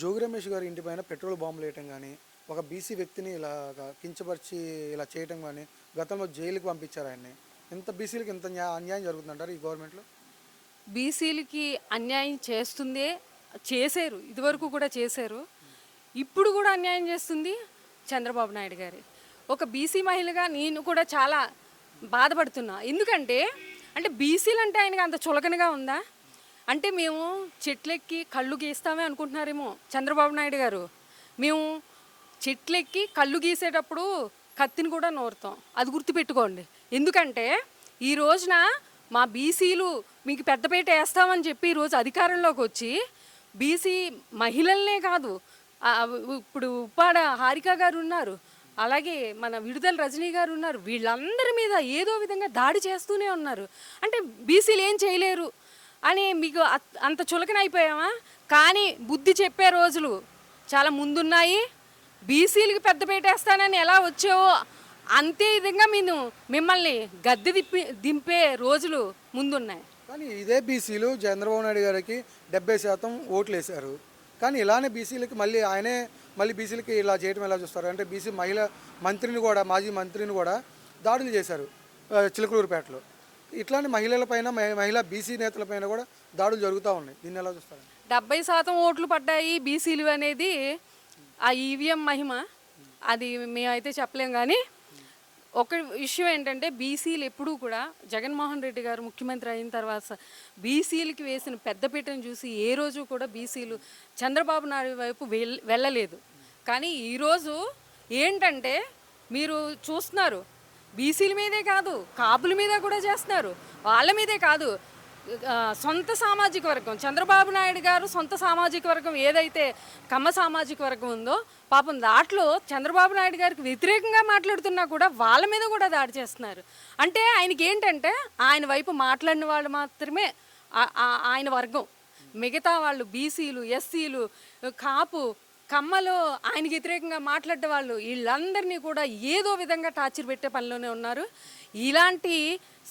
జోగి రమేష్ గారి ఇంటి పైన పెట్రోల్ బాంబులు వేయటం కానీ, ఒక బీసీ వ్యక్తిని ఇలాగా కించపరిచి ఇలా చేయటం కానీ, గతంలో జైలుకి పంపించారు ఆయన్ని. ఇంత బీసీలకి ఇంత అన్యాయం జరుగుతుందంటారు ఈ గవర్నమెంట్లో? బీసీలకి అన్యాయం చేస్తుందే, చేశారు, ఇదివరకు కూడా చేశారు. ఇప్పుడు కూడా అన్యాయం చేస్తుంది చంద్రబాబు నాయుడు గారి. ఒక బీసీ మహిళగా నేను కూడా చాలా బాధపడుతున్నా. ఎందుకంటే బీసీలు అంటే ఆయనకి అంత చులకనగా ఉందా? అంటే మేము చెట్లెక్కి కళ్ళు గీస్తామే అనుకుంటున్నారేమో చంద్రబాబు నాయుడు గారు. మేము చెట్లెక్కి కళ్ళు గీసేటప్పుడు కత్తిని కూడా నూరుతాం, అది గుర్తుపెట్టుకోండి. ఎందుకంటే ఈ రోజున మా బీసీలు మీకు పెద్దపేట వేస్తామని చెప్పి ఈరోజు అధికారంలోకి వచ్చి బీసీ మహిళలనే కాదు, ఇప్పుడు ఉప్పాడ హారిక గారు ఉన్నారు, అలాగే మన విడుదల రజనీ గారు ఉన్నారు, వీళ్ళందరి మీద ఏదో విధంగా దాడి చేస్తూనే ఉన్నారు. అంటే బీసీలు ఏం చేయలేరు అని మీకు అంత చులకన అయిపోయామా? కానీ బుద్ధి చెప్పే రోజులు చాలా ముందున్నాయి. బీసీలకు పెద్దపేట వేస్తానని ఎలా వచ్చావో అంతే విధంగా మిమ్మల్ని గద్దె దింపే రోజులు ముందున్నాయి. కానీ ఇదే బీసీలు చంద్రబాబు నాయుడు గారికి 70% ఓట్లు వేశారు. కానీ ఇలానే బీసీలకి మళ్ళీ బీసీలకి ఇలా చేయడం ఎలా చూస్తారు? అంటే బీసీ మంత్రిని కూడా, మాజీ మంత్రిని కూడా దాడులు చేశారు చిలకలూరుపేటలో. ఇట్లానే మహిళలపైన, మహిళా బీసీ నేతలపైన కూడా దాడులు జరుగుతూ ఉన్నాయి. దీన్ని ఎలా చూస్తారు? 70% ఓట్లు పడ్డాయి బీసీలు అనేది ఆ ఈవీఎం మహిమ, అది మేమైతే చెప్పలేం. కానీ ఒక విషయం ఏంటంటే బీసీలు ఎప్పుడూ కూడా జగన్మోహన్ రెడ్డి గారు ముఖ్యమంత్రి అయిన తర్వాత బీసీలకి వేసిన పెద్దపీటను చూసి ఏ రోజు కూడా బీసీలు చంద్రబాబు నాయుడు వైపు వెళ్ళలేదు. కానీ ఈరోజు ఏంటంటే మీరు చూస్తున్నారు, బీసీల మీదే కాదు కాపుల మీద కూడా చేస్తున్నారు. వాళ్ళ మీదే కాదు, సొంత సామాజిక వర్గం చంద్రబాబు నాయుడు గారు సొంత సామాజిక వర్గం ఏదైతే కమ్మ సామాజిక వర్గం ఉందో, పాపం దాంట్లో చంద్రబాబు నాయుడు గారికి వ్యతిరేకంగా మాట్లాడుతున్నా కూడా వాళ్ళ మీద కూడా దాడి చేస్తున్నారు. అంటే ఆయనకి ఏంటంటే ఆయన వైపు మాట్లాడిన వాళ్ళు మాత్రమే ఆయన వర్గం, మిగతా వాళ్ళు బీసీలు, ఎస్సీలు, కాపు, కమ్మలో ఆయనకి వ్యతిరేకంగా మాట్లాడే వాళ్ళు వీళ్ళందరినీ కూడా ఏదో విధంగా టార్చర్ పెట్టే పనిలోనే ఉన్నారు. ఇలాంటి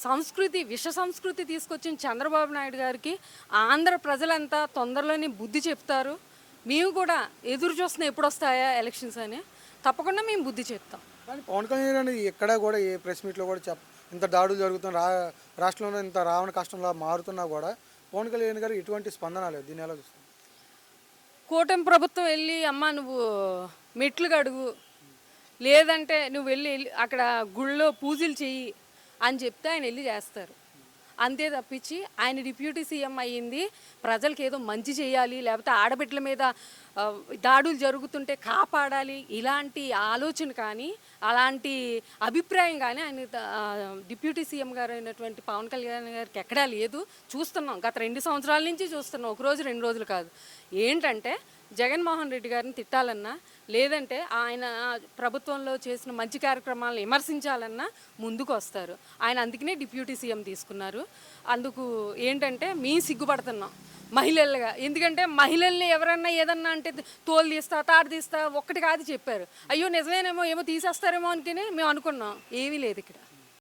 సంస్కృతి, విష సంస్కృతి తీసుకొచ్చిన చంద్రబాబు నాయుడు గారికి ఆంధ్ర ప్రజలంతా తొందరలోనే బుద్ధి చెప్తారు. మేము కూడా ఎదురు చూస్తున్నాం ఎప్పుడు వస్తాయా ఎలక్షన్స్ అని. తప్పకుండా మేము బుద్ధి చెప్తాం. కానీ పవన్ కళ్యాణ్ ఎక్కడ కూడా ఏ ప్రెస్ మీట్లో కూడా ఇంత దాడులు జరుగుతున్న రాష్ట్రంలో ఇంత రావణ కష్టంలా మారుతున్నా కూడా పవన్ కళ్యాణ్ గారు ఎటువంటి స్పందన లేదు. దీన్ని ఎలా చూస్తాం? కూటమి ప్రభుత్వం వెళ్ళి అమ్మ నువ్వు మెట్లు కడుగు, లేదంటే నువ్వు వెళ్ళి అక్కడ గుళ్ళో పూజలు చెయ్యి అని చెప్తే ఆయన వెళ్ళి చేస్తారు. అంతే తప్పించి ఆయన డిప్యూటీ సీఎం అయ్యింది ప్రజలకు ఏదో మంచి చేయాలి, లేకపోతే ఆడబిడ్డల మీద దాడులు జరుగుతుంటే కాపాడాలి, ఇలాంటి ఆలోచన కానీ అలాంటి అభిప్రాయం కానీ ఆయన డిప్యూటీ సీఎం గారు అయినటువంటి పవన్ కళ్యాణ్ గారికి ఎక్కడా లేదు. చూస్తున్నాం, గత 2 సంవత్సరాల నుంచి చూస్తున్నాం, ఒక రోజు 2 రోజులు కాదు. ఏంటంటే జగన్మోహన్ రెడ్డి గారిని తిట్టాలన్నా, లేదంటే ఆయన ప్రభుత్వంలో చేసిన మంచి కార్యక్రమాలను విమర్శించాలన్నా ముందుకు వస్తారు. ఆయన అందుకనే డిప్యూటీ సీఎం తీసుకున్నారు. అందుకు ఏంటంటే మేము సిగ్గుపడుతున్నాం మహిళలుగా. ఎందుకంటే మహిళల్ని ఎవరన్నా ఏదన్నా అంటే తోలు తీస్తా, తాడు తీస్తా, ఒక్కటి కాదు చెప్పారు. అయ్యో నిజమేనేమో, ఏమో తీసేస్తారేమో అనుకుని మేము అనుకున్నాం. ఏమీ లేదు ఇక్కడ.